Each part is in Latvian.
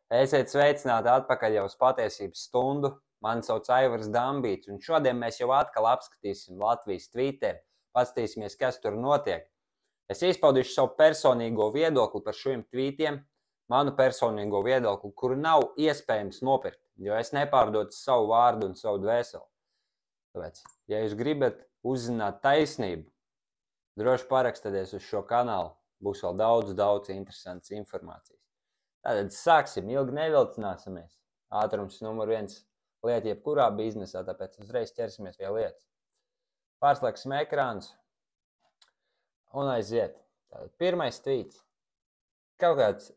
Esiet sveicināti atpakaļ jau uz patiesības stundu. Mani sauc Aivars Dambīts, un šodien mēs jau atkal apskatīsim Latvijas Twitter, paskatīsimies, kas tur notiek. Es izpaudīšu savu personīgo viedokli par šiem tweetiem, manu personīgo viedokli, kuru nav iespējams nopirkt, jo es nepārdodu savu vārdu un savu dvēseli. Tāpēc, ja jūs gribat uzzināt taisnību, droši parakstieties uz šo kanālu, būs vēl daudz interesantas informācijas. Tātad sāksim, ilgi nevilcināsimies. Ātrums numur 1 lieta jebkurā biznesā, tāpēc uzreiz ķersimies pie lietas. Pārslēgsim ekrānus un aiziet. Tātad pirmais tweets. Kaut kāds,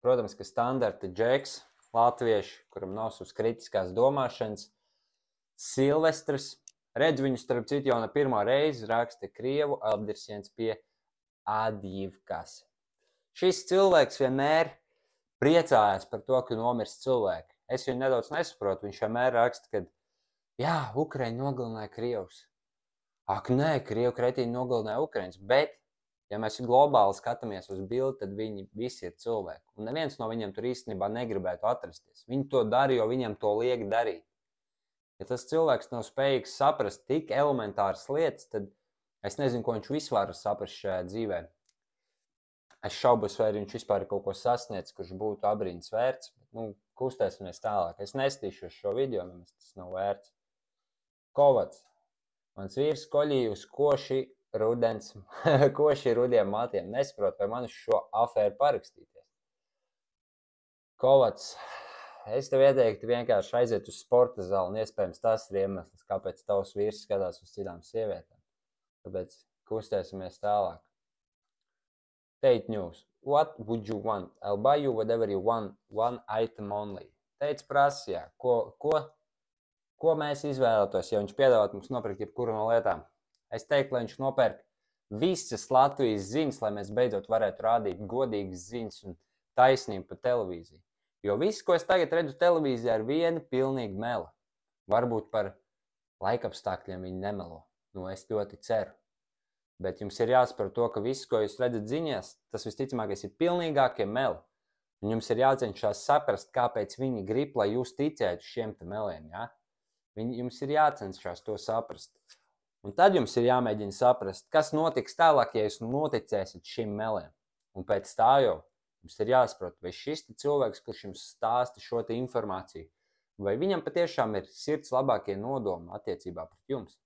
protams, ka standarta džeks, latvieši, kuram nav savas kritiskās domāšanas, Silvestrs, redz viņu starp citu jau ne pirmo reizi, raksta krievu apdirsiens pie Adjivkas. Šis cilvēks vienmēr priecājās par to, ka nomirst cilvēki. Es viņu nedaudz nesaprotu. Viņš vienmēr raksta, ka jā, Ukraiņi nogalināja Krievus. Ak, nē, Krievu kretīni nogalināja Ukraiņus. Bet, ja mēs globāli skatāmies uz bildi, tad viņi visi ir cilvēki. Un neviens no viņiem tur īstenībā negribētu atrasties. Viņi to dara, jo viņam to liek darīt. Ja tas cilvēks nav spējīgs saprast tik elementāras lietas, tad es nezinu, ko viņš vispār var saprast šajā dzīvē. Es šaubos, vai viņš vispār ir kaut ko sasniedz, kurš būtu abrīnas vērts. Kustēsimies tālāk. Es nestīšu uz šo video, nemaz tas nav vērts. Kovats. Mans vīrs koļīja uz koši rudiem matiem. Nesaprot, vai man uz šo afēru parakstīties. Kovats. Es tev ieteiktu vienkārši aiziet uz sporta zāli, un iespējams tas ir iemesls, kāpēc tavs vīrs skatās uz citām sievietēm. Tāpēc kustēsimies tālāk. Tate News. What would you want? I'll buy you whatever you want, one item only. Teica prasījā, ko mēs izvēlētos, ja viņš piedāvāt mums nopirkt jebkuru no lietām. Es teiktu, lai viņš nopērk visas Latvijas ziņas, lai mēs beidzot varētu rādīt godīgas ziņas un taisnību pa televīziju. Jo viss, ko es tagad redzu televīzijā, ir viena pilnīga mela. Varbūt par laikapstākļiem viņi nemelo. Es ļoti ceru. Bet jums ir jāsaprot to, ka viss, ko jūs redzat ziņās, tas visticamākais ir pilnīgākie meli. Un jums ir jācenšas saprast, kāpēc viņi grib, lai jūs ticētu šiem te meliem. Ja? Jums ir jācenšas to saprast. Un tad jums ir jāmēģina saprast, kas notiks tālāk, ja jūs noticēsiet šim meliem. Un pēc tā jau jums ir jāsaprot, vai šis cilvēks, kurš jums stāsta šo te informāciju, vai viņam patiešām ir sirds labākie nodomi attiecībā pret jums.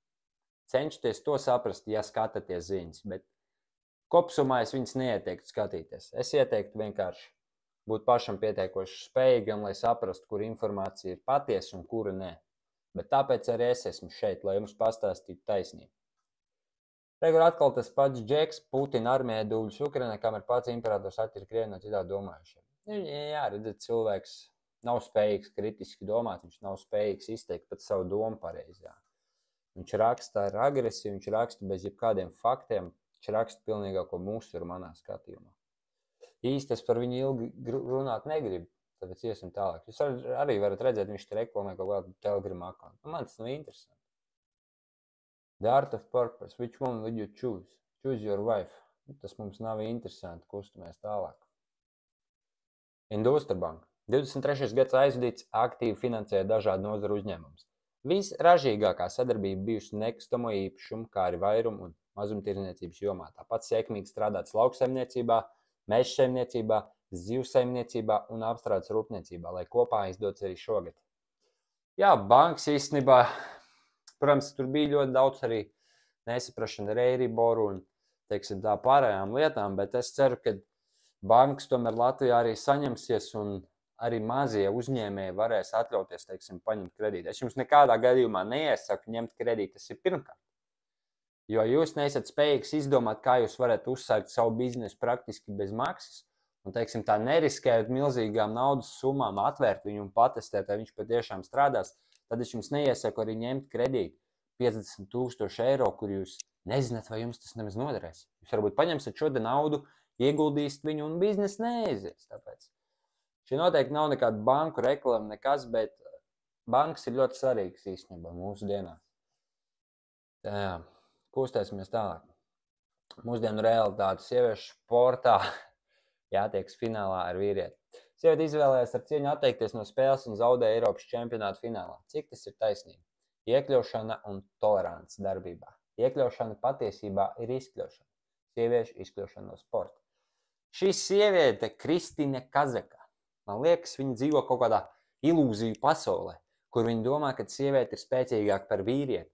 Cenšties to saprast, ja skatāties ziņas, bet kopsumā es viņas neieteiktu skatīties. Es ieteiktu vienkārši būt pašam pietiekoši spējīgam, lai saprastu, kur informācija ir patiesa un kura nē. Bet tāpēc arī es esmu šeit, lai jums pastāstītu taisnību. Regur atkal tas pats džeks, Putina armijai dūļus Ukrainā, kamēr pats imperators atķir Krievi no citā domājušiem. Jā, redzat, cilvēks nav spējīgs kritiski domāt, viņš nav spējīgs izteikt pat savu domu pareizi. Viņš raksta ar agresiju, viņš raksta bez jebkādiem faktiem, viņš raksta pilnīgāko musuru manā skatījumā. Īsti es par viņu ilgi runāt negribu, tāpēc iesim tālāk. Jūs arī varat redzēt, viņš te reklamē kaut kādu Telegram akantu. Man tas nav interesanti. The art of purpose. Which one would you choose? Choose your wife. Tas mums nav interesanti, kustamies tālāk. Industrbank. 23. gads aizvadīts, aktīvi finansēja dažādu nozaru uzņēmumus. Visražīgākā sadarbība bijusi nekustamo īpašumu, kā arī vairumu un mazumtirdzniecības jomā. Tāpat sekmīgi strādāts lauksaimniecībā, mežsaimniecībā, zivsaimniecībā un apstrādes rūpniecībā, lai kopā izdodas arī šogad. Jā, bankas īstenībā, protams, tur bija ļoti daudz arī nesaprašana ar Eiriboru un, teiksim, tā pārējām lietām, bet es ceru, ka bankas tomēr Latvijā arī saņemsies un arī mazie uzņēmēji varēs atļauties, teiksim, paņemt kredītu. Es jums nekādā gadījumā neiesaku ņemt kredītu, tas ir pirmkārt. Jo jūs neesat spējīgs izdomāt, kā jūs varat uzsākt savu biznesu praktiski bez maksas un, teiksim, tā neriskējot milzīgām naudas summām, atvērt viņu un patestēt, vai viņš patiešām strādās, tad es jums neiesaku arī ņemt kredītu 50,000 eiro, kur jūs nezināt, vai jums tas nemaz noderēs. Jūs varbūt paņemsiet šo naudu, ieguldīsiet viņu un biznes neaizies, tāpēc. Šī noteikti nav nekāda banku reklama, nekas, bet bankas ir ļoti svarīgas īstenībā mūsu dienās. Jā, kustēsimies tālāk. Mūsdienu realitāte sieviešu sportā jātieks finālā ar vīrieti. Sieviete izvēlējās ar cieņu atteikties no spēles un zaudēja Eiropas čempionāta finālā. Cik tas ir taisnība? Iekļaušana un tolerants darbībā. Iekļaušana patiesībā ir izkļaušana. Sieviešu izkļaušana no sporta. Šī sieviete, Kristīne Kazaka, man liekas, viņa dzīvo kaut kādā ilūziju pasaulē, kur viņa domā, ka sieviete ir spēcīgāka par vīrieti.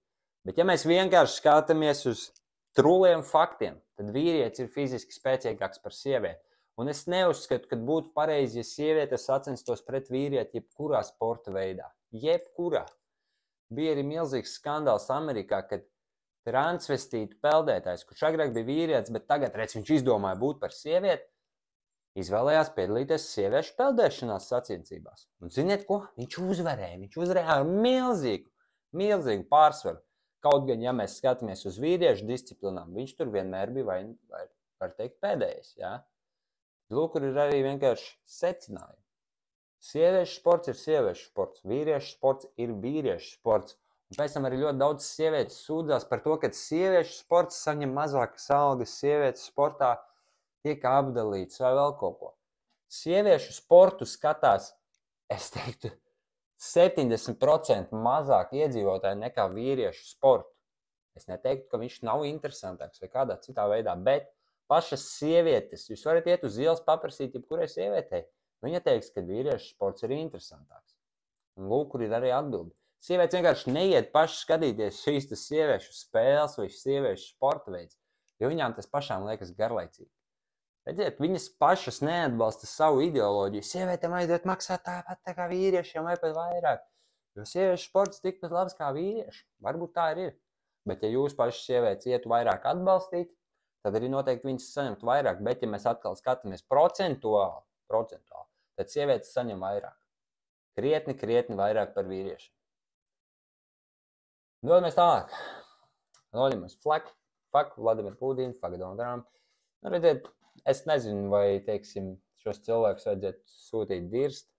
Bet ja mēs vienkārši skatāmies uz truliem faktiem, tad vīrietis ir fiziski spēcīgāks par sievieti. Un es neuzskatu, ka būtu pareizi, ja sieviete sacenstos pret vīrieti jebkurā sporta veidā. Jebkurā. Bija arī milzīgs skandāls Amerikā, kad transvestītu peldētājs, kurš agrāk bija vīrietis, bet tagad, redz, viņš izdomāja būt par sievieti, izvēlējās piedalīties sieviešu peldēšanās sacensībās. Un ziniet ko? Viņš uzvarēja ar milzīgu pārsvaru. Kaut gan, ja mēs skatāmies uz vīriešu disciplinām, viņš tur vienmēr bija, var teikt, pēdējais. Ja? Lūk, kur ir arī vienkārši secinājumi. Sieviešu sports ir sieviešu sports, vīriešu sports ir vīriešu sports. Un pēc tam arī ļoti daudz sievietes sūdzās par to, ka sieviešu sports saņem mazākas algas, sievietes sportā tiek apdalīts vai vēl kaut ko. Sieviešu sportu skatās, es teiktu, 70% mazāk iedzīvotāji nekā vīriešu sportu. Es neteiktu, ka viņš nav interesantāks vai kādā citā veidā, bet pašas sievietes, jūs varat iet uz ielas paprasīt jebkurai sievietei. Viņa teiks, ka vīriešu sports ir interesantāks. Un lūk, kur ir arī atbildi. Sievietes vienkārši neiet paši skatīties šīs sieviešu spēles vai sieviešu sporta veids, jo viņām tas pašām liekas garlaicīgi. Redziet, viņas pašas neatbalsta savu ideoloģiju. Sievietēm aiziet maksāt tāpat tā kā vīriešiem vai pat vairāk. Jo sieviešu sports tikpat labs kā vīriešu. Varbūt tā ir. Bet ja jūs pašas sievietes ietu vairāk atbalstīt, tad arī noteikti viņas saņemtu vairāk. Bet ja mēs atkal skatāmies procentuāli, tad sievietes saņem vairāk. Krietni vairāk par vīriešiem. Dodamies tālāk. Noļamies fuck Vladimir Putin, fuck Donald Trump. Nu, redziet, es nezinu, vai, teiksim, šos cilvēkus vajadzētu sūtīt dirst.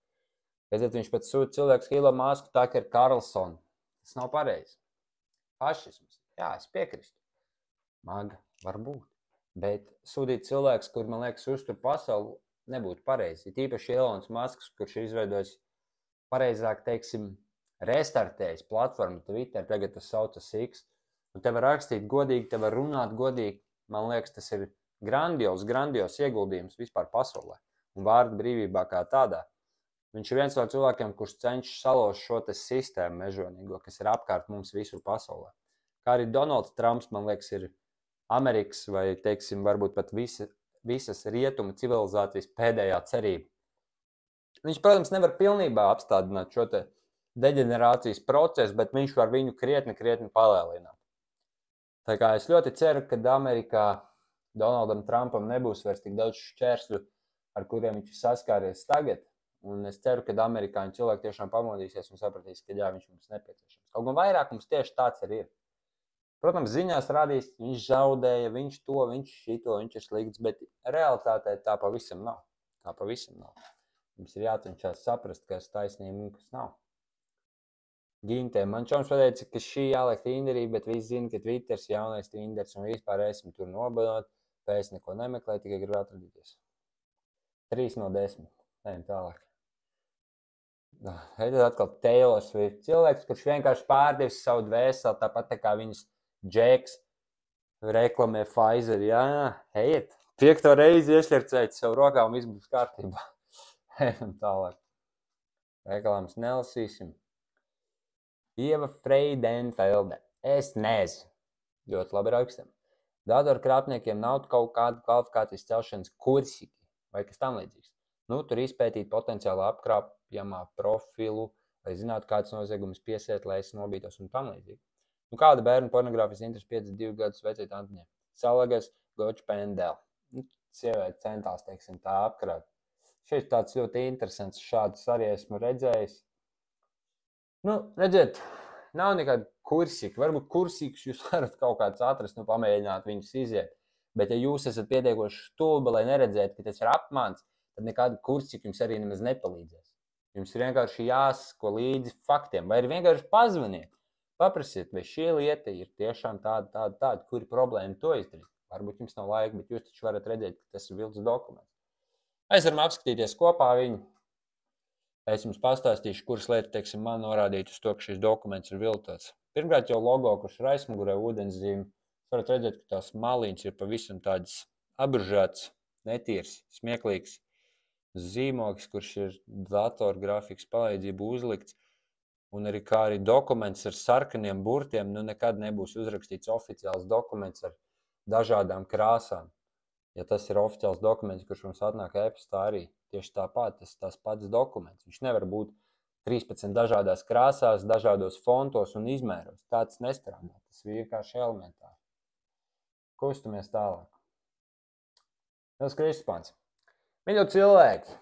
Redziet, viņš pat sūta cilvēkus Elon Musku, Tucker Carlson. Tas nav pareizi. Fašisms. Jā, es piekrīstu. Maga, varbūt. Bet sūtīt cilvēkus, kur, man liekas, uztur pasauli, nebūtu pareizi. Tīpaši Elons Musks, kurš izveidojis pareizāk, teiksim, restartējis platformu Twitter, tagad tas saucas X. Un te var rakstīt godīgi, te var runāt godīgi. Man liekas, tas ir grandios ieguldījums vispār pasaulē. Un vārdu brīvībā kā tādā. Viņš ir viens no cilvēkiem, kurš cenšas salauzt šo sistēmu mežonīgo, kas ir apkārt mums visur pasaulē. Kā arī Donalds Trumps, man liekas, ir Amerikas vai, teiksim, varbūt pat visas rietumu civilizācijas pēdējā cerība. Viņš, protams, nevar pilnībā apstādināt šo te deģenerācijas procesu, bet viņš var viņu krietni palēlināt. Tā kā es ļoti ceru, ka Amerikā Donaldam Trumpam nebūs vairs tik daudz šķērsļu, ar kuriem viņš ir saskāries tagad. Un es ceru, ka amerikāņu cilvēki tiešām pamodīsies un sapratīs, ka jā, viņš mums nepieciešams. Kaut gan vairākums tieši tāds arī ir. Protams, ziņās rādīs, viņš zaudēja, viņš to, viņš šito, viņš ir slikts, bet realitātē tā pavisam nav. Mums ir jācenšas saprast, kas taisnība un kas nav. Gintē, man čoms pateica, ka šī jāliek Tinderī, bet visi zina, ka Twitters jaunais Tinders un vispār esmu tur nobalot, ka es neko nemeklēju, tikai gribu atradīties. 3 no 10. Ejam tālāk. Tad atkal Taylor Swift. Cilvēks, kurš vienkārši pārdevis savu dvēseli, tāpat tā kā viņas Džeks reklamē Pfizer. Jā, ejiet. 5. reizi iešļarcēt savu rokā un viss būs kārtībā. Ejam tālāk. Reklāmas nelasīsim. Ieva Freidenfelde. Es nezinu. Ļoti labi rakstam. Datorkrāpniekiem nav kaut kādu kvalifikācijas celšanas kursiki vai kas tam līdzīgs. Nu, tur izpētīt potenciāli apkrāpjamā profilu, lai zinātu, kāds noziegums piesiet, lai es nobītos un tam līdzīgi. Nu, kāda bērnu pornogrāfijas interesi 52 gadus vecīt Antņē? Salagais Gočs Pendel. Nu, sieviete centās, teiksim, tā apkrāt. Šeit tāds ļoti interesants šādus arī esmu redzējis. Nu, redziet, nav nekāda kursika. Varbūt kursīkus jūs varat kaut kāds atrast, nu, pamēģināt viņus iziet. Bet ja jūs esat pietiekoši stulbi, lai neredzētu, ka tas ir apmāns, tad nekāda kursika jums arī nemaz nepalīdzēs. Jums ir vienkārši jāsako līdzi faktiem, vai arī vienkārši pazvaniet. Paprasiet, vai šī lieta ir tiešām tāda, kur ir problēma to izdarīt. Varbūt jums nav laika, bet jūs taču varat redzēt, ka tas ir vilks dokuments. Mēs varam apskatīties kopā viņu, Es jums pastāstīšu, kuras lietas, teiksim, man norādīt uz to, ka šis dokuments ir viltots. Pirmkārt, jau logo, kurš ir aizmugurē ūdenszīme, varat redzēt, ka tās malīņas ir pavisam tādas abružētas, netīrs, smieklīgs zīmogs, kurš ir datorgrafikas palīdzību uzlikts, un arī kā arī dokuments ar sarkaniem burtiem, nu nekad nebūs uzrakstīts oficiāls dokuments ar dažādām krāsām. Ja tas ir oficiāls dokuments, kurš mums atnāk e-pastā arī tieši tāpat, tas pats dokuments. Viņš nevar būt 13 dažādās krāsās, dažādos fontos un izmēros. Tāds nestrādā. Tas vienkārši elementāri. Kustamies tālāk. Tas Kristupāns. Mīļo cilvēki,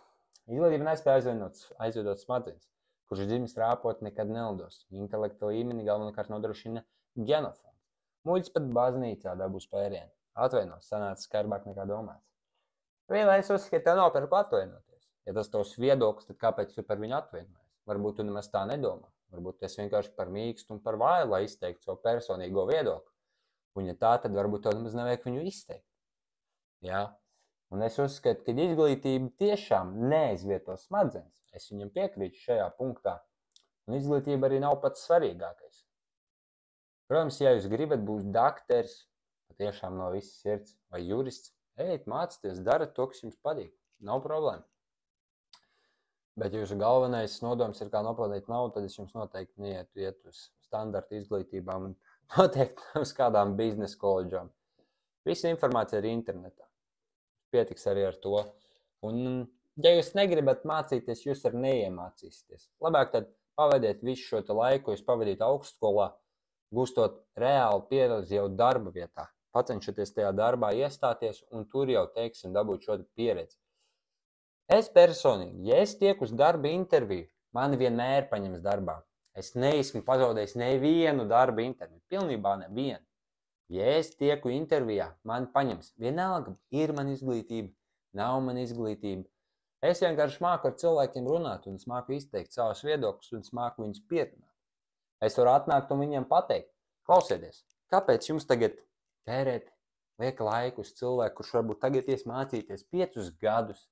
izglītība nespēja aizvedot smadzenes, kurš dzimis rāpot nekad nelidos. Intelekta līmenī galvenokārt nodrošina genofons. Muļķis pat baznīcā dabūs pērienu. Atvainos, sanāca skarbāk nekā domāts. Vienlaiks uzskata, tev nav par ko atvainoties. Ja tas tavs viedoklis, tad kāpēc tu par viņu atvainojies? Varbūt tu nemaz tā nedomā. Varbūt tas vienkārši par mīkstu un par vāju, lai izteiktu savu personīgo viedokli. Un ja tā, tad varbūt tev nemaz nevajag viņu izteikt. Jā. Un es uzskatu, ka izglītība tiešām neaizvieto smadzenes. Es viņam piekrītu šajā punktā. Un izglītība arī nav pats svarīgākais. Protams, ja jūs gribat būt dakteris, patiešām no visas sirds, vai jurists, ejiet, mācieties, darat to, kas jums patīk. Nav problēma. Bet jūsu galvenais nodoms ir kā nopelnīt naudu, tad es jums noteikti neietu iet uz standarta izglītībām un noteikti uz kādām biznesa koledžām. Visa informācija ir internetā. Pietiks arī ar to. Un, ja jūs negribat mācīties, jūs arī neiemācīsieties. Labāk tad pavadiet visu šo laiku, jūs pavadīt augstskolā, gūstot reāli pieredzi jau darba vietā. Pacenšaties tajā darbā iestāties un tur jau, teiksim, dabūt šo pieredzi. Es personīgi, ja es tieku uz darba interviju, mani vienmēr paņems darbā. Es neesmu pazaudējis nevienu darba interviju, pilnībā nevienu. Ja es tieku intervijā, mani paņems. Vienalga, ir man izglītība, nav man izglītība. Es vienkārši māku ar cilvēkiem runāt un es māku izteikt savus viedokļus un es māku viņus pierunāt. Es varu atnākt un viņiem pateikt, klausieties, kāpēc jums tagad tērēt lieka laiku uz cilvēku, kurš varbūt tagad ies mācīties 5 gadus.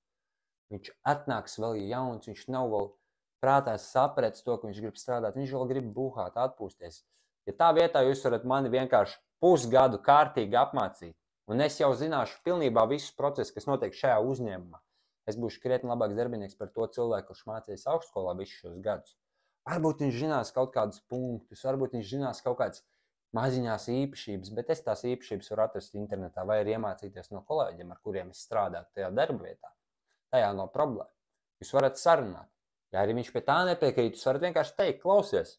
Viņš atnāks vēl jauns, viņš nav vēl prātā sapratis to, ka viņš grib strādāt. Viņš vēl grib buhāt, atpūsties. Ja tā vietā jūs varat mani vienkārši pusgadu kārtīgi apmācīt, un es jau zināšu pilnībā visus procesus, kas notiek šajā uzņēmumā, es būšu krietni labāks darbinieks par to cilvēku, kurš mācījās augstskolā visus šos gadus. Varbūt viņš zinās kaut kādus punktus, varbūt viņš zinās kaut kādas maziņās īpašības, bet es tās īpašības varu atrast internetā vai arī iemācīties no kolēģiem, ar kuriem es strādāju tajā darba vietā. Tajā nav problēma. Jūs varat sarunāt. Ja arī viņš pie tā nepiekrīt, jūs varat vienkārši teikt, klausies.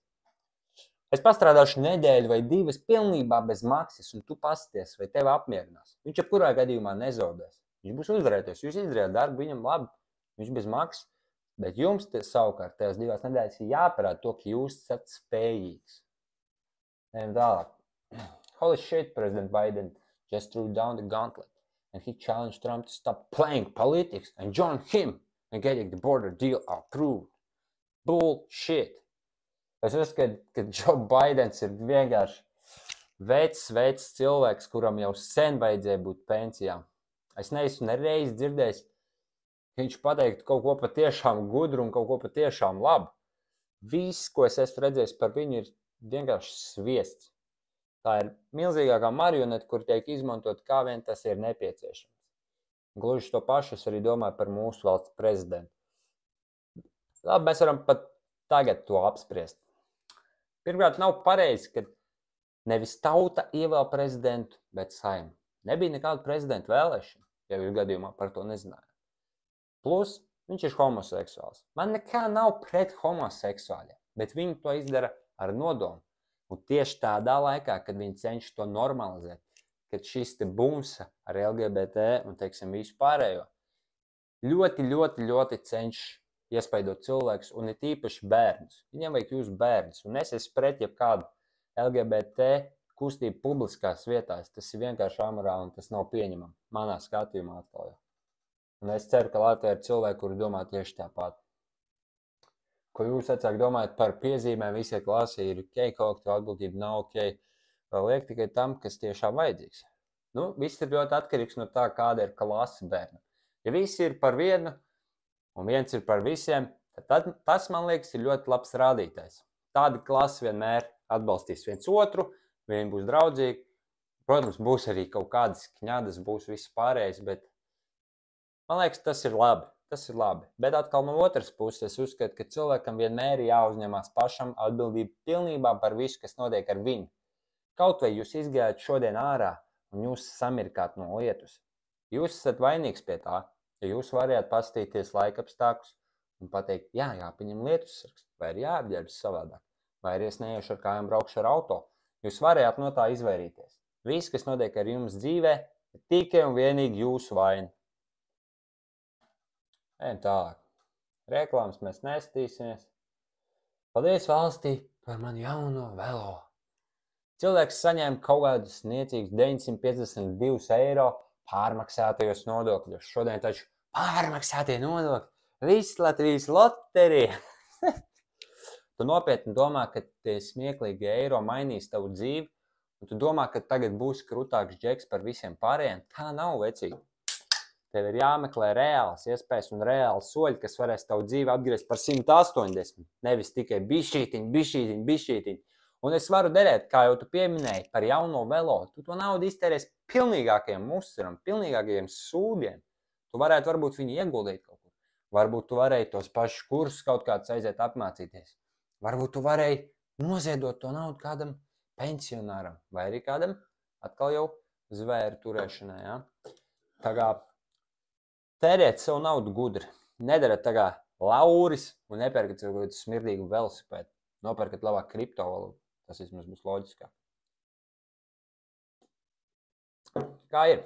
Es pastrādāšu nedēļu vai 2 pilnībā bez maksas, un tu pasties, vai tevi apmierinās. Viņš jebkurā gadījumā nezaudēs. Viņš būs uzvarēties. Jūs izdarījāt darbu, viņam labi, viņš bez maksas, bet jums savukārt tajās 2 nedēļas ir jāparāda to, ka jūs esat spējīgs. Ejam tālāk. Holy shit, President Biden just threw down the gauntlet and he challenged Trump to stop playing politics and join him in getting the border deal approved. Bullshit. Es uzskatu, ka Joe Bidens ir vienkārši vecs cilvēks, kuram jau sen vajadzēja būt pensijā. Es neesmu nereiz dzirdējis, ka viņš pateiktu kaut ko patiešām gudru un kaut ko patiešām labu. Viss, ko es esmu redzējis par viņu, ir vienkārši sviests. Tā ir milzīgākā marionete, kur tiek izmantot kā vien tas ir nepieciešams. Gluži to pašu es arī domāju par mūsu valsts prezidentu. Labi, mēs varam pat tagad to apspriest. Pirmkārt, nav pareizi, ka nevis tauta ievēl prezidentu, bet Saeima. Nebija nekāda prezidenta vēlēšana, ja jūs gadījumā par to nezinājāt. Plus, viņš ir homoseksuāls. Man nekā nav pret homoseksuāļiem, bet viņi to izdara ar nodomu. Un tieši tādā laikā, kad viņi cenšas to normalizēt, kad šis te bumsa ar LGBT un, teiksim, visu pārējo ļoti cenšas iespaidot cilvēkus un ir īpaši bērnus. Viņiem vajag jūs bērnus. Un es esmu pret jebkādu LGBT kustību publiskās vietās. Tas ir vienkārši amorāli un tas nav pieņemami. Manā skatījumā atkal jau. Un es ceru, ka Latvijā ir cilvēki, kuri domā tieši tāpat. Ko jūs vecāki domājat par piezīmēm, visai klasē ir ok, kolektīva atbildība nav ok, vēl liek tikai tam, kas tiešām vajadzīgs. Nu, viss ir ļoti atkarīgs no tā, kāda ir klase bērna. Ja visi ir par vienu un viens ir par visiem, Tad, tas, man liekas, ir ļoti labs rādītājs. Tāda klase vienmēr atbalstīs viens otru, viņi būs draudzīgi. Protams, būs arī kaut kādas kņadas, būs viss pārējais, bet man liekas, tas ir labi. Tas ir labi. Bet atkal no otras puses, es uzskatu, ka cilvēkam vienmēr ir jāuzņemās pašam atbildība pilnībā par visu, kas notiek ar viņu. Kaut vai jūs izgājat šodien ārā un jūs samirkāt no lietus. Jūs esat vainīgs pie tā, ja jūs varējāt pastīties laikapstākļus un pateikt, jā, jāpaņem lietussargs, vai ir jāapģērbas savādāk, vai arī es neiešu ar kājām braukšu ar auto. Jūs varējāt no tā izvairīties. Viss, kas notiek ar jums dzīvē, ir tikai un vienīgi jūsu vaina. Ejam tālāk. Reklāmas mēs nestīsimies. Paldies valstī par manu jauno velo. Cilvēks saņēma kaut kādus niecīgus 952 eiro pārmaksātajos nodokļos. Šodien taču pārmaksātie nodokļi. Viss Latvijas loterija. Tu nopietni domā, ka tie smieklīgi eiro mainīs tavu dzīvi, un tu domā, ka tagad būs krutāks džeks par visiem pārējiem. Tā nav, vecīgi. Tev ir jāmeklē reāls iespējas un reāls soļi, kas varēs tavu dzīvi atgriezt par 180. Nevis tikai bišķītiņ. Un es varu derēt, kā jau tu pieminēji, par jauno velo. Tu to naudu iztērēs pilnīgākajiem musteram, pilnīgākajiem sūdiem. Tu varētu varbūt viņu ieguldīt kaut kur. Varbūt tu varēji tos pašus kursus kaut kāds aiziet apmācīties. Varbūt tu varēji noziedot to naudu kādam pensionāram vai arī kādam atkal jau zvēru turēšanai. Ja? Tā kā tērēt savu naudu gudri. Nedariet tā kā Lauris un nepērkat kaut kādu smirdīgu velosipēdu. Nopērkat labāk kriptovalūtu. Tas vismaz būs loģiskāk. Kā ir?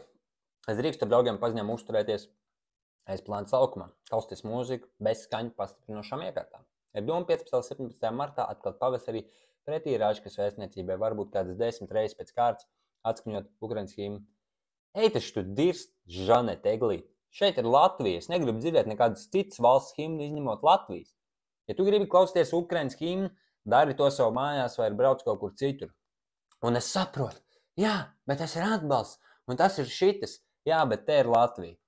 Es drīkstu ar draugiem paziņām uzturēties aizplāntas laukumā, klausīties mūziku bez skaņu pastiprinošām iekārtām. Ir doma 15. un 17. martā atkal pavasarī pretī Rāčkas vēstniecībai varbūt kādas 10 reizes pēc kārtas atskaņot Ukrainas himnu. Ej, taču tu dirst, Žanete Eglīt. Šeit ir Latvija. Es negribu dzirdēt nekādas citas valsts himnu izņemot Latvijas. Ja tu gribi klausīties Ukrainas himnu, dari to savu mājās vai brauc kaut kur citur. Un es saprotu, jā, bet tas ir atbalsts, un tas ir šitas, jā, bet te ir Latvija.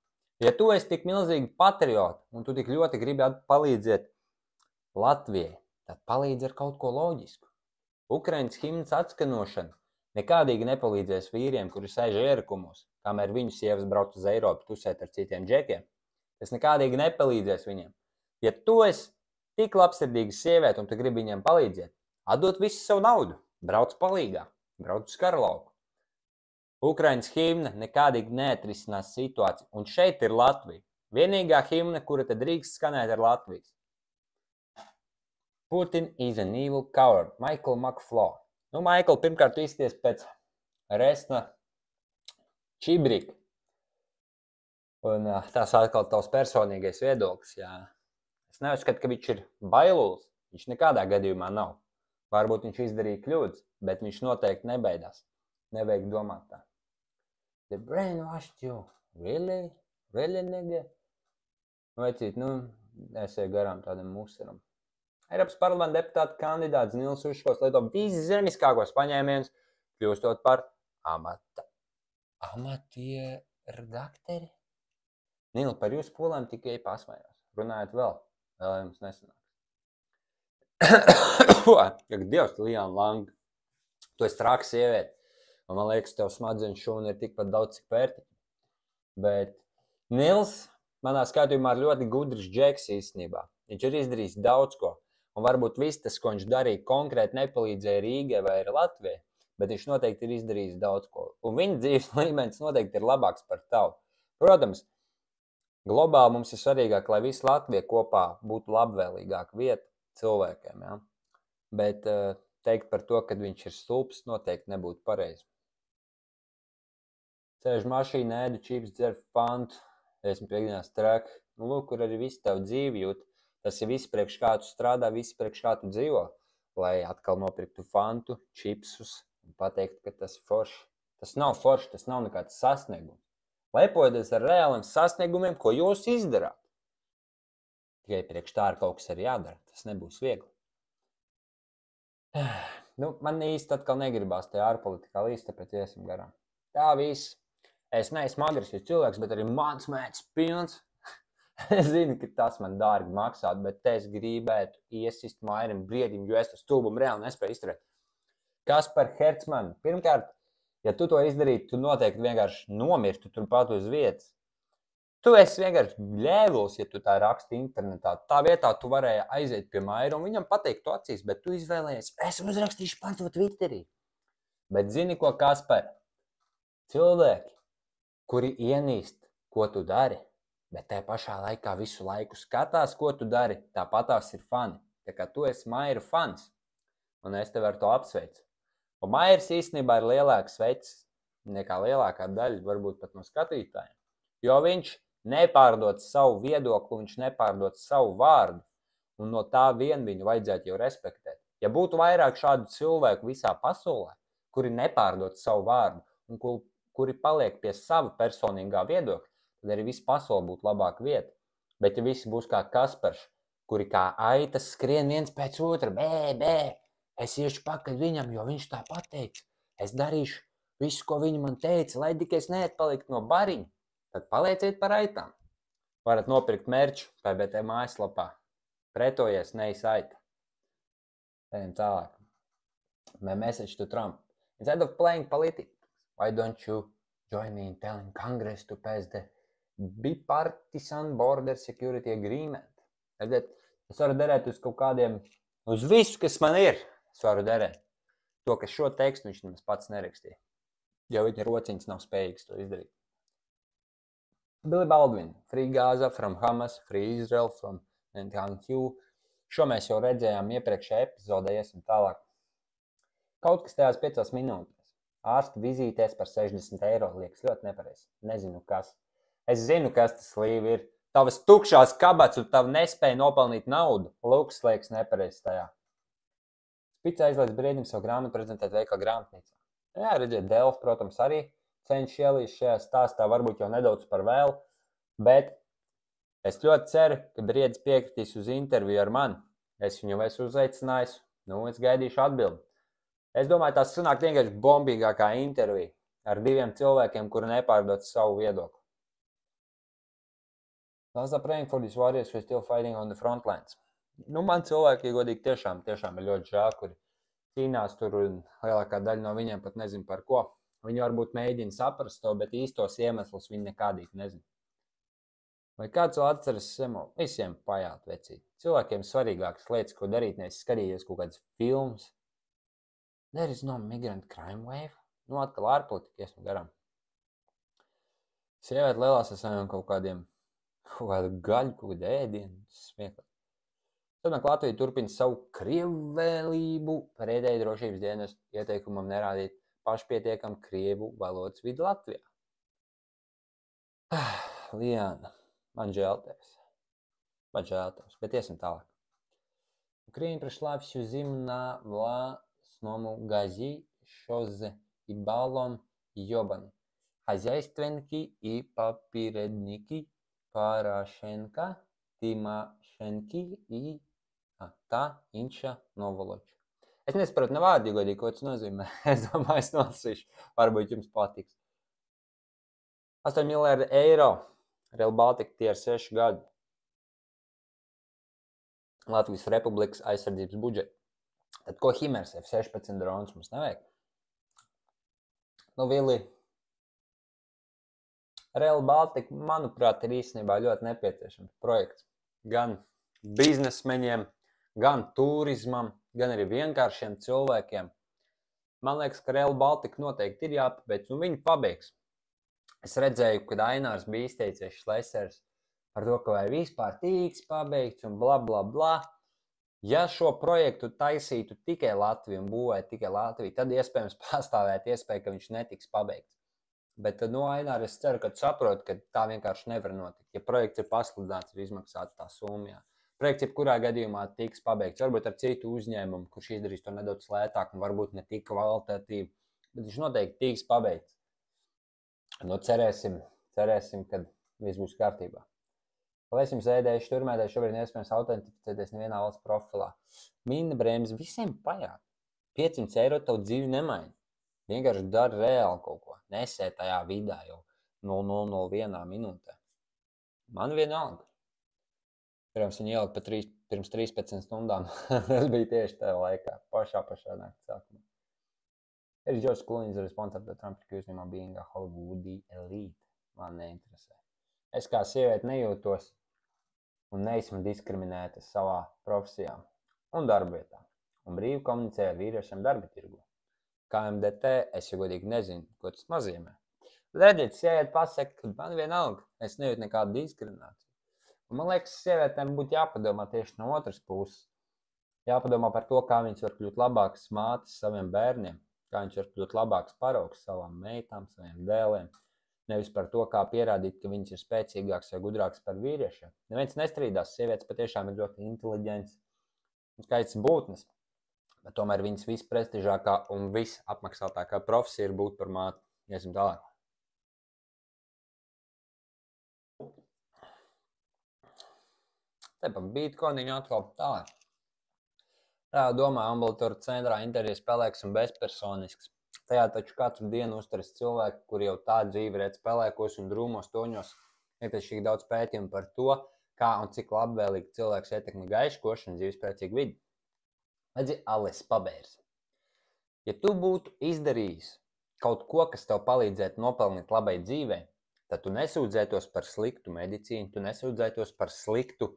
Ja tu esi tik milzīgi patrioti, un tu tik ļoti gribi palīdzēt Latvijai, tad palīdzi ar kaut ko loģisku. Ukrainas himnas atskanošana nekādīgi nepalīdzēs vīriem, kuri sēž ierakumos, kamēr viņu sievas brauc uz Eiropu tusēt ar citiem džekiem. Tas nekādīgi nepalīdzēs viņiem. Ja tu esi tik labsirdīga sieviete un tu gribi viņiem palīdzēt, atdot visu savu naudu, brauc palīgā, brauc uz karalauku. Ukrainas himna nekādīgi neatrisinās situāciju, un šeit ir Latvija. Vienīgā himna, kura te drīkst skanēt, ir Latvijas. Putin is an evil coward. Michael McFlaw. Nu, Michael, pirmkārt, tu izties pēc Resna Čibrika. Un tās atkal tavs personīgais viedoklis, jā. Es neuzskatu, ka viņš ir bailulis. Viņš nekādā gadījumā nav. Varbūt viņš izdarīja kļūdas, bet viņš noteikti nebeidās. Nevajag domāt tā. The brainwashed you. Really? Really, nigga? Vecīt, esiet garām tādam musteram. Eiropas parlamenta deputāta kandidāts Nils Uškovs lieto viszemiskākos paņēmienus, kļūstot par amatierdakteri. Nil, par jūsu polēm tikai pasmējos. Runājot vēl jums nesanāks. Dievs, Liana Langa, tu esi traka sieviete. Un man liekas, tev smadzeņu šūna ir tikpat daudz, cik pērtiķi. Bet Nils manā skatījumā ir ļoti gudrs džeks īstenībā. Viņš ir izdarījis daudz ko. Un varbūt viss tas, ko viņš darīja, konkrēti nepalīdzēja Rīgai vai Latvijai, bet viņš noteikti ir izdarījis daudz ko. Un viņa dzīves līmenis noteikti ir labāks par tavu. Protams, globāli mums ir svarīgāk, lai visa Latvija kopā būtu labvēlīgāka vieta cilvēkiem. Ja? Bet teikt par to, ka viņš ir stulbs, noteikti nebūtu pareizi. Sēžu mašīnā, ēdu čips, dzeru fantu, esmu piekdienās trek. Nu, lūk, kur arī visu tavu dzīvi jūt. Tas ir viss priekš kā tu strādā, viss priekš kā tu dzīvo. Lai atkal nopirktu fantu, čipsus un pateikt, ka tas ir forši. Tas nav forši, tas nav nekāds sasniegums. Lepojoties ar reāliem sasniegumiem, ko jūs izdarāt. Tikai priekš tā ir kaut kas arī jādara. Tas nebūs viegli. Man īsti atkal negribās tajā ārpolitikā līdz, tāpēc iesim garām. Tā viss. Es neesmu agresīvs cilvēks, bet arī mans mēdz pilns. Es zinu, ka tas man dārgi maksāt, bet es gribētu iesist Mairim briedim, jo es to stulbumu reāli nespēju izturēt. Kaspar Hercman, pirmkārt, ja tu to izdarītu, tu noteikti vienkārši nomirtu turpat uz vietas. Tu esi vienkārši ļēvuls, ja tu tā raksti internetā. Tā vietā tu varēji aiziet pie Maira un viņam pateikt to acīs, bet tu izvēlējies, es uzrakstīšu par to Twitterī. Bet zini ko, Kaspar? Cilvēki, kuri ienīst, ko tu dari, bet tajā pašā laikā visu laiku skatās, ko tu dari, tāpatās ir fani. Tā kā tu esi Maira fans, un es tev ar to apsveicu. Un Mairs īstenībā ir lielāks vecs nekā lielākā daļa, varbūt pat no skatītājiem. Jo viņš nepārdod savu viedokli, viņš nepārdod savu vārdu, un no tā vien viņu vajadzētu jau respektēt. Ja būtu vairāk šādu cilvēku visā pasaulē, kuri nepārdod savu vārdu, un kuri paliek pie sava personīgā viedokļa, tad arī visa pasaule būtu labāka vieta. Bet ja visi būs kā Kaspars, kuri kā aitas skrien viens pēc otra, bē, es iešu pakaļ viņam, jo viņš tā pateiks. Es darīšu visu, ko viņi man teica, lai tikai es neatpaliktu no bariņa. Tad palieciet par aitām. Varat nopirkt merču PBT mājaslapā. Pretojies, nevis aita. Ejam tālāk. My message to Trump. Instead of playing politics, why don't you join me in telling Congress to pass the bipartisan border security agreement? Redziet, es varu derēt uz kaut kādiem, uz visu, kas man ir, es varu derēt. To, ka šo tekstu viņš nemaz pats nerakstīja, jo viņa rociņas nav spējīgs to izdarīt. Billy Baldwin, Free Gaza from Hamas, Free Israel from Netanyahu. Šo mēs jau redzējām iepriekšējā epizodē, iesim tālāk. Kaut kas tajās 5 minūtēs. Ārsta vizītēs par 60 eiro liekas ļoti nepareizi. Nezinu, kas. Es zinu, kas tas līvi ir. Tavas tukšās kabats un tavu nespēja nopelnīt naudu. Lūks liekas nepareizi tajā. Spica aizliedz briedim savu grāmatu prezentēt veikala grāmatnīcā. Jā, redziet, Delf, protams, arī cenšas ielīst šajā stāstā, varbūt jau nedaudz par vēlu, bet es ļoti ceru, ka briedis piekritīs uz interviju ar mani. Es viņu esmu uzaicinājis, es gaidīšu atbildi. Es domāju, tās sanāk vienkārši bombīgākā intervija ar 2 cilvēkiem, kuri nepārdod savu viedokli. Those are praying for these warriors who are still fighting on the front lines. Man cilvēki, godīgi, tiešām ir ļoti žēl, kuri cīnās tur, un lielākā daļa no viņiem pat nezinu par ko. Viņi varbūt mēģina saprast to, bet īstos iemeslus viņi nekādīgi nezina. Vai kāds vēl atceras Semo? Visiem pajāt vecīt. Cilvēkiem svarīgākas lietas, ko darīt, nevis skatīties kaut kādas filmas. There is no migrant crime wave. Atkal ārpolitikas garām. Sievieti lielās esam kaut kādu gaļu, kaut kādu ēdienu. Smieklīgi. Tomēr Latvija turpina savu krievvēlību pretēji drošības dienas ieteikumam nerādīt pašpietiekam krievu valodas vidi Latvijā. Liana, man žēl tevs. Bet iesim tālāk. Украина пришла всю зиму на властному газе, шозе и баллон ёбаный. Хозяйственники и попередники Порошенко, Тимошенко и tā inša novoloča. Es nesaprotu ne vārdu, godīgi, ko tas nozīmē. Es domāju, es nolasīšu. Varbūt jums patiks. 8 miljardi eiro Rail Baltica tie ir 6 gadi. Latvijas Republikas aizsardzības budžeta. Tad ko Himers F-16 drones mums nevajag? Vili, Rail Baltica, manuprāt, ir īstenībā ļoti nepieciešams projekts. Gan biznesmeņiem, gan turismam, gan arī vienkāršiem cilvēkiem. Man liekas, ka Rail Baltica noteikti ir jāpabeidz, un viņi pabeigs. Es redzēju, kad Ainārs bija izteicies Šlesers par to, ka vai vispār tiks pabeigts un bla bla bla. Ja šo projektu taisītu tikai Latviju un būvētu tikai Latviju, tad iespējams pastāvēt iespēja, ka viņš netiks pabeigts. Bet Ainār, es ceru, ka tu saproti, ka tā vienkārši nevar notikt. Ja projekts ir pasludināts, ir izmaksāts tā summa. Projekts jebkurā gadījumā tiks pabeigts. Varbūt ar citu uzņēmumu, kurš izdarīs to nedaudz lētāk un varbūt ne tik kvalitatīvi, bet viņš noteikti tiks pabeigts. Cerēsim, ka viss būs kārtībā. Paliesim sēdējuši, turmēdējuši, šobrīd neiespējams autentificēties nevienā valsts profilā. Mina brēmas visiem pajāt. 500 eiro tavu dzīvi nemaina. Vienkārši dari reāli kaut ko. Nesē tajā vidā jau 0,001 minūtē. Man vienalga. Pirms viņa ielika pirms 13 stundām. Tas bija tieši tajā laikā, pašā naktas sākumā. Is George Clooney is responsible for Trump accusing him of being a Hollywood elite? Man neinteresē. Es kā sieviete nejūtos un neesmu diskriminēta savā profesijā un darbavietā. Un brīvi komunicēju ar vīriešiem darba tirgu. Kā MDT, es jau godīgi nezinu, ko tas nozīmē. Redziet, sieviete pasaka, ka man vienalga, es nejūtu nekādu diskrimināciju. Un man liekas, sievietēm būtu jāpadomā tieši no otras puses. Jāpadomā par to, kā viņas var kļūt labākas mātes saviem bērniem, kā viņas var kļūt labākas paraugs savām meitām, saviem dēliem. Nevis par to, kā pierādīt, ka viņas ir spēcīgākas vai gudrākas par vīriešiem. Neviens nestrīdās, sievietes patiešām ir ļoti inteliģents un skaists būtnes, bet tomēr viņas visprestižākā un visapmaksātākā profesija ir būt par māti. Iesim tālāk. Te pa Bitcoiniņu atkal tālāk. Tā domā, ambulatora centrā intervijas pelēks un bezpersonisks. Tajā taču katru dienu uzturas cilvēki, kuri jau tā dzīvi redz pelēkos un drūmos toņos, nepieciešīgi daudz pētījumu par to, kā un cik labvēlīgi cilvēks ietekmē gaiškošu un dzīvespriecīgu vidi. Redzi, Alis Pabērs. Ja tu būtu izdarījis kaut ko, kas tev palīdzētu nopelnīt labai dzīvē, tad tu nesūdzētos par sliktu medicīnu, tu nesūdzētos par sliktu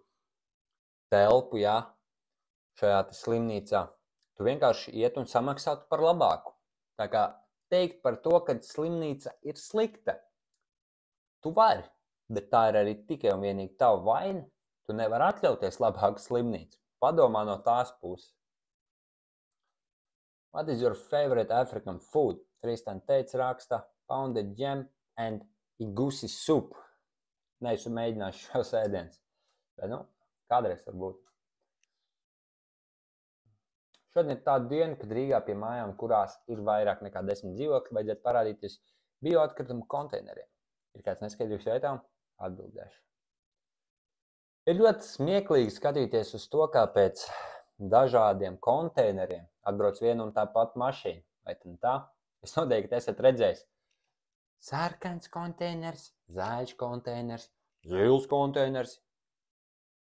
telpu, jā, šajā slimnīcā. Tu vienkārši iet un samaksātu par labāku. Tā kā teikt par to, ka slimnīca ir slikta, tu vari, bet tā ir arī tikai un vienīgi tava vaina. Tu nevari atļauties labāku slimnīcu. Padomā no tās puses. What is your favorite African food? Tristan teica raksta pounded jam and igusi soup. Neesmu mēģinājis šos ēdienus, bet kādreiz varbūt. Šodien ir tāda diena, kad Rīgā pie mājām, kurās ir vairāk nekā 10 dzīvokļi, vajadzētu parādīties bioatkritumu konteineriem. Ir kāds neskaidrīgs jautājums? Atbildēšu. Ir ļoti smieklīgi skatīties uz to, kā pēc dažādiem konteineriem atbrauc viena un tā pati mašīna. Vai tā? Es noteikti esat redzējis sarkans konteiners, zaļš konteiners, zils konteiners.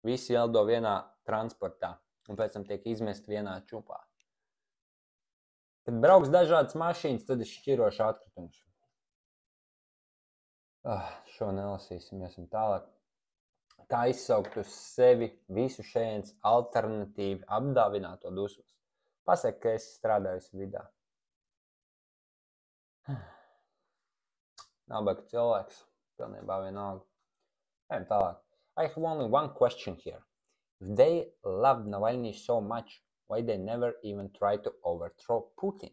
Visi ielido vienā transportā. Un pēc tam tiek izmesti vienā čupā. Kad brauks dažādas mašīnas, tad ir šķiroši atkritums. Šo nelasīsim, iesim tālāk. Kā izsaukt uz sevi visu šajienas alternatīvi apdāvināto dusmas? Pasaka, ka esi strādājusi vidā. Nabaga cilvēks, pilnībā vienalga. Ejam tālāk. I have only one question here. If they loved Navalny so much, why they never even try to overthrow Putin?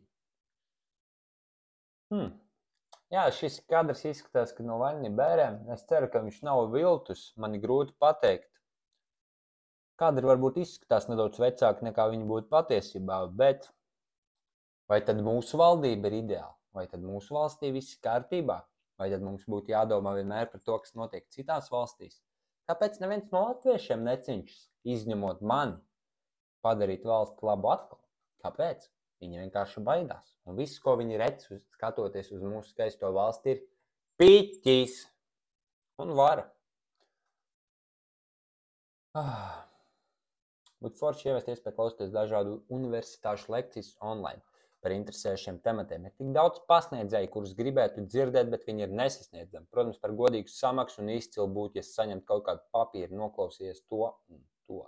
Jā, šis kadrs izskatās, ka Navalny bērēm. Es ceru, ka viņš nav viltus, man ir grūti pateikt. Kadri varbūt izskatās nedaudz vecāki nekā viņi būtu patiesībā, bet vai tad mūsu valdība ir ideāla? Vai tad mūsu valstī viss ir kārtībā? Vai tad mums būtu jādomā vienmēr par to, kas notiek citās valstīs? Kāpēc neviens no latviešiem necenšas, izņemot mani, padarīt valsti labu atkal? Kāpēc? Viņi vienkārši baidās. Un viss, ko viņi redz, skatoties uz mūsu skaisto valsti, ir piķis un vara. Būtu forši ievest iespēju klausīties dažādu universitāšu lekcijas online par interesējušiem tematiem. Ir tik daudz pasniedzēju, kurus gribētu dzirdēt, bet viņi ir nesasniedzami. Protams, par godīgu samaksu un izcilu būtu, ja saņemt kaut kādu papīru, noklausījies to un to.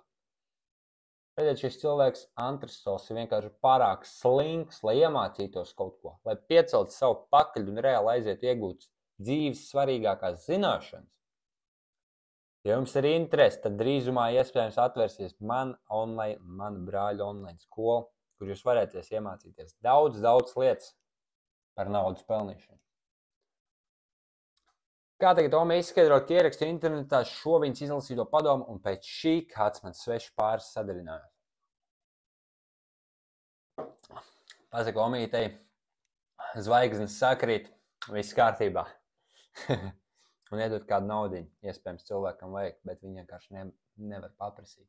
Redziet, šis cilvēks Antrisovs ir vienkārši pārāk slinks, lai iemācītos kaut ko, lai pieceltu savu pakaļu un reāli aizietu iegūt dzīves svarīgākās zināšanas. Ja jums ir interesi, tad drīzumā iespējams atvērsies mana brāļa online skola, kur jūs varēties iemācīties daudz lietas par naudas pelnīšanu. Kā tagad Oma izskaidrot ierakstu internetā šo viņas izlasīto padomu, un pēc šī kāds man svešs pāris sadarinājās. Pasaka Omītei, zvaigznes sakrīt, viss kārtībā. Un iedot kādu naudiņu, iespējams cilvēkam vajag, bet viņi vienkārši nevar paprasīt.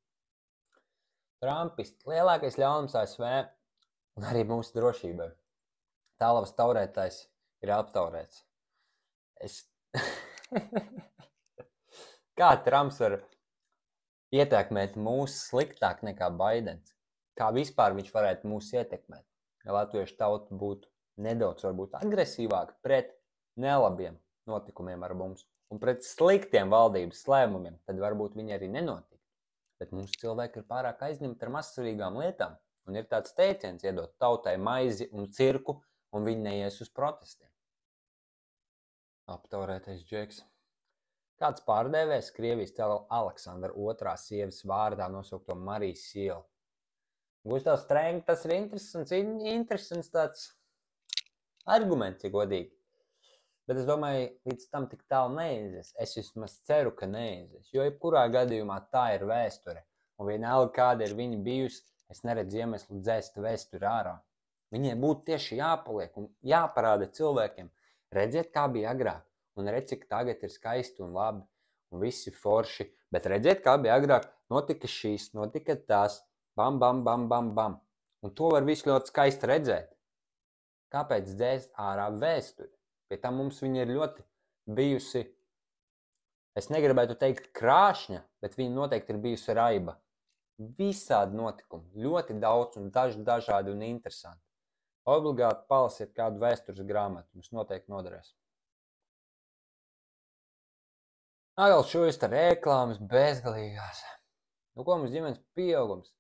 Trumpisti, lielākais ļaunums ASV un arī mūsu drošībai. Tālavas taurētājs ir aptaurēts. Kā Trumps var ietekmēt mūs sliktāk nekā Baidens. Kā vispār viņš varētu mūs ietekmēt? Ja latviešu tauta būtu nedaudz varbūt agresīvāk pret nelabiem notikumiem ar mums un pret sliktiem valdības lēmumiem, tad varbūt viņi arī nenotika. Bet mūsu cilvēki ir pārāk aizņemti ar mazsvarīgām lietām. Un ir tāds teiciens iedot tautai maizi un cirku, un viņi neies uz protestiem. Aptaurētais džeks. Kāds pārdēvēs Krievijas cēlā Aleksandra II sievas vārdā nosaukto Marijas ielu. Gustavs Strēngs, tas ir interesants tāds arguments, ja godīgi. Bet es domāju, līdz tam tik tālu neizies. Es vismaz ceru, ka neizies. Jo jebkurā gadījumā tā ir vēsture. Un vienalga, kāda ir viņa bijusi, es neredzu iemeslu dzēst vēsturi ārā. Viņiem būtu tieši jāpaliek un jāparāda cilvēkiem. Redziet, kā bija agrāk. Un redz, cik tagad ir skaisti un labi. Un visi forši. Bet redziet, kā bija agrāk. Notika šīs, notika tās. Bam, bam, bam, bam, bam. Un to var visu ļoti skaisti redzēt. Kāpēc dzēst ārā vēsturi? Pie tam mums viņa ir ļoti bijusi, es negribētu teikt krāšņa, bet viņa noteikti ir bijusi raiba. Visādi notikumi, ļoti daudz un dažādi un interesanti. Obligāti palasiet kādu vēstures grāmatu, jums noteikti noderēs. Agal šojas tā reklāmas bezgalīgās. Nu, ko mums ģimenes pieaugums?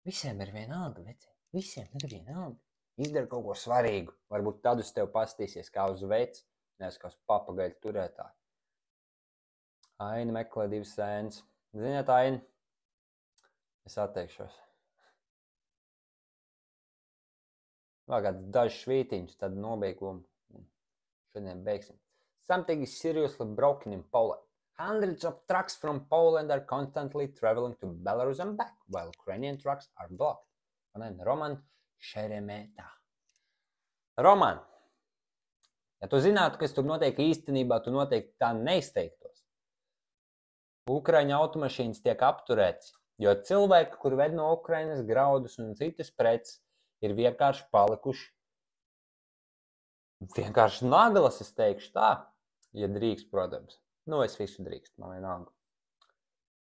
Visiem ir vienalga, veci. Visiem ir vienalga. Izdara kaut ko svarīgu. Varbūt tad uz tev pastīsies kā uz veci, nevis kā uz papagaļu turētāju. Aina meklē divas sēnes. Ziniet, Aina? Es atteikšos. Vēl kāds dažs švītiņš, tad nobeigumu. Šodien beigsim. Something is seriously broken in Poland. Hundreds of trucks from Poland are constantly traveling to Belarus and back, while Ukrainian trucks are blocked. Un then Roman Šeremētā. Roman, ja tu zinātu, kas tur notiek īstenībā, tu noteikti tā neizteiktos. Ukraiņu automašīnas tiek apturēts, jo cilvēki, kuri ved no Ukrainas graudus un citas preces, ir vienkārši palikuši vienkārši naglas, es teikšu tā, ja drīkst, protams. Nu, es visu drīkst, man vienalga.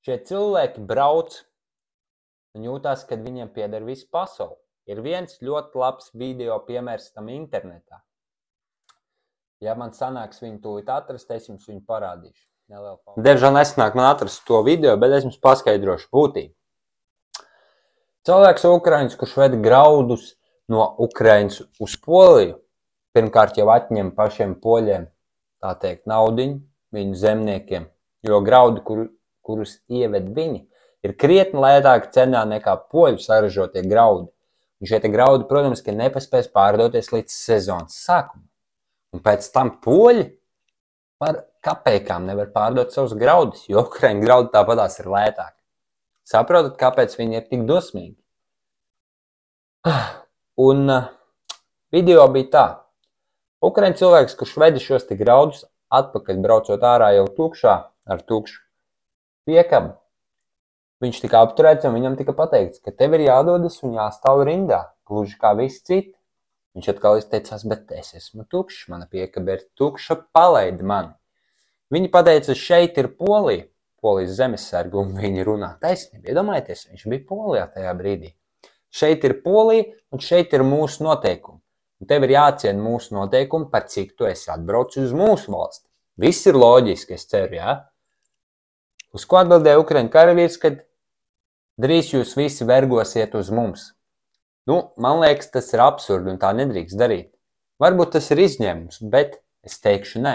Šie cilvēki brauc un jūtās, kad viņiem pieder visu pasauli. Ir viens ļoti labs video piemērs tam internetā. Ja man sanāks viņu tūlīt atrast, es jums viņu parādīšu. Diemžēl nesanāk man atrast to video, bet es jums paskaidrošu būtību. Cilvēks Ukraiņas, kurš ved graudus no Ukraiņas uz Poliju, pirmkārt jau atņem pašiem poļiem, tā teikt, naudiņu, viņu zemniekiem, jo graudi, kurus ieved viņi, ir krietni lētāki cenā nekā poļu saražotie graudi. Un šie graudi, protams, ka nepaspēs pārdoties līdz sezonas sākumam. Un pēc tam poļi par kapekām nevar pārdot savus graudus, jo Ukraiņu graudi tāpatās ir lētāki. Saprotat, kāpēc viņi ir tik dosmīgi? Un video bija tā. Ukraiņu cilvēks, kurš veda šos te graudus atpakaļ braucot ārā jau tukšā ar tukšu piekabu, viņš tika apturēts un viņam tika pateikts, ka tev ir jādodas un jāstāv rindā, gluži kā visi citi. Viņš atkal izteicās, bet es esmu tukšs, mana piekaba ir tukša, palaidi mani. Viņi pateica, šeit ir Polija, Polijas zemesargi, un viņi runā taisnība. Iedomājieties, viņš bija Polijā tajā brīdī. Šeit ir Polija un šeit ir mūsu noteikumi. Un tev ir jāciena mūsu noteikumi, par cik tu esi atbraucis uz mūsu valsti. Viss ir loģiski, es ceru, jā? Uz ko atbildēja Ukraiņu karavīrs, kad drīz jūs visi vergosiet uz mums. Nu, man liekas, tas ir absurdi un tā nedrīkst darīt. Varbūt tas ir izņēmums, bet es teikšu nē.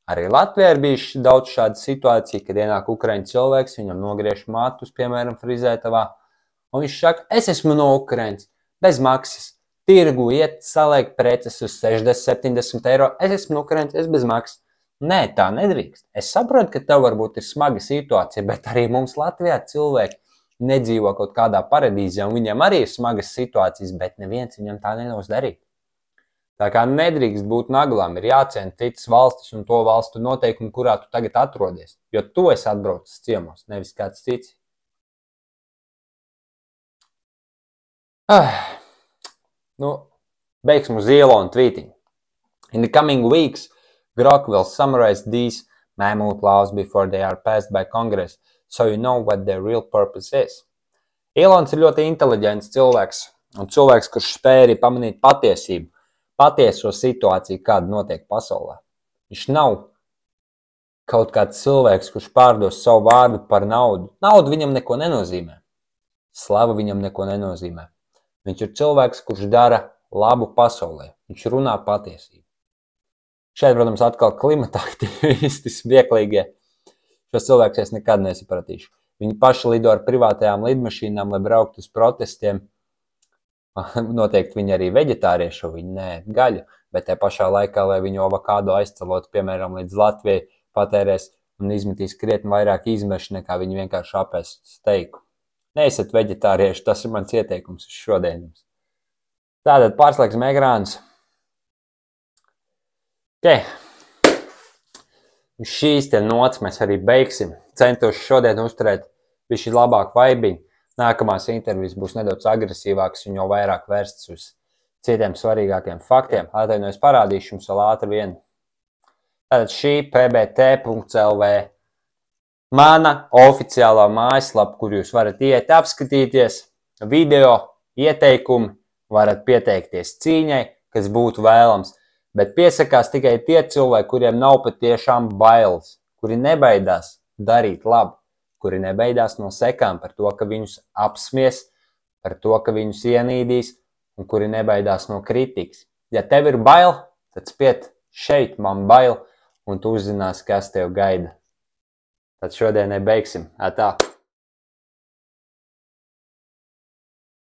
Arī Latvijā ir bijuši daudz šādu situāciju, kad ienāk Ukraiņu cilvēks, viņam nogriež matus, piemēram, frizētavā, un viņš saka, es esmu no Ukraiņas, bez maksas, tirgu iet, saliek preces uz 60-70 eiro, es esmu no Ukraiņas, es bez maksas. Nē, tā nedrīkst. Es saprotu, ka tev varbūt ir smaga situācija, bet arī mums Latvijā cilvēki nedzīvo kaut kādā paradīzē, un viņiem arī ir smagas situācijas, bet neviens viņam tā neļaus darīt. Tā kā nedrīkst būt naglām, ir jāciena citas valstis un to valstu noteikumu, kurā tu tagad atrodies, jo tu esi atbraucis ciemos, nevis kāds cits. Nu, beigsim uz ielo un tvītiņu. In the coming weeks, Grok will summarize these mammoth laws before they are passed by Congress. so you know what their real purpose is. Ilons ir ļoti inteliģents cilvēks, un cilvēks, kurš spēj arī pamanīt patiesību, patieso situāciju, kāda notiek pasaulē. Viņš nav kaut kāds cilvēks, kurš pārdos savu vārdu par naudu. Nauda viņam neko nenozīmē. Slava viņam neko nenozīmē. Viņš ir cilvēks, kurš dara labu pasaulē. Viņš runā patiesību. Šeit, protams, atkal klimata aktīvisti smieklīgie. Šos cilvēkus es nekad nesapratīšu. Viņi paši lido ar privātajām lidmašīnām, lai brauktu uz protestiem. Noteikti viņi arī veģetārieši, viņi nē, gaļu, bet te pašā laikā, lai viņu avokādo aizcelotu, piemēram, līdz Latvijai, patērēs un izmetīs krietni vairāk izmešu, nekā viņi vienkārši apēs steiku. Neesat veģetārieši, tas ir mans ieteikums uz šodienas. Tātad pārslēgsim ekrānus. Okay. Šīs te nots mēs arī beigsim. Centos šodien uzturēt bišķi labāku vaibiņu. Nākamās intervijas būs nedaudz agresīvākas un jau vairāk vērstas uz citiem svarīgākiem faktiem. Atvainojos, parādīšu jums vēl ātri vienu. Tātad šī pbt.lv mana oficiālā mājaslapa, kur jūs varat iet apskatīties video, ieteikumi, varat pieteikties cīņai, kas būtu vēlams. Bet piesakās tikai tie cilvēki, kuriem nav patiešām bailes, kuri nebaidās darīt labu, kuri nebaidās no sekām par to, ka viņus apsmies, par to, ka viņus ienīdīs un kuri nebaidās no kritikas. Ja tev ir bail, tad spied šeit man bail un tu uzzināsi, kas tev gaida. Tad šodien beigsim. Atā!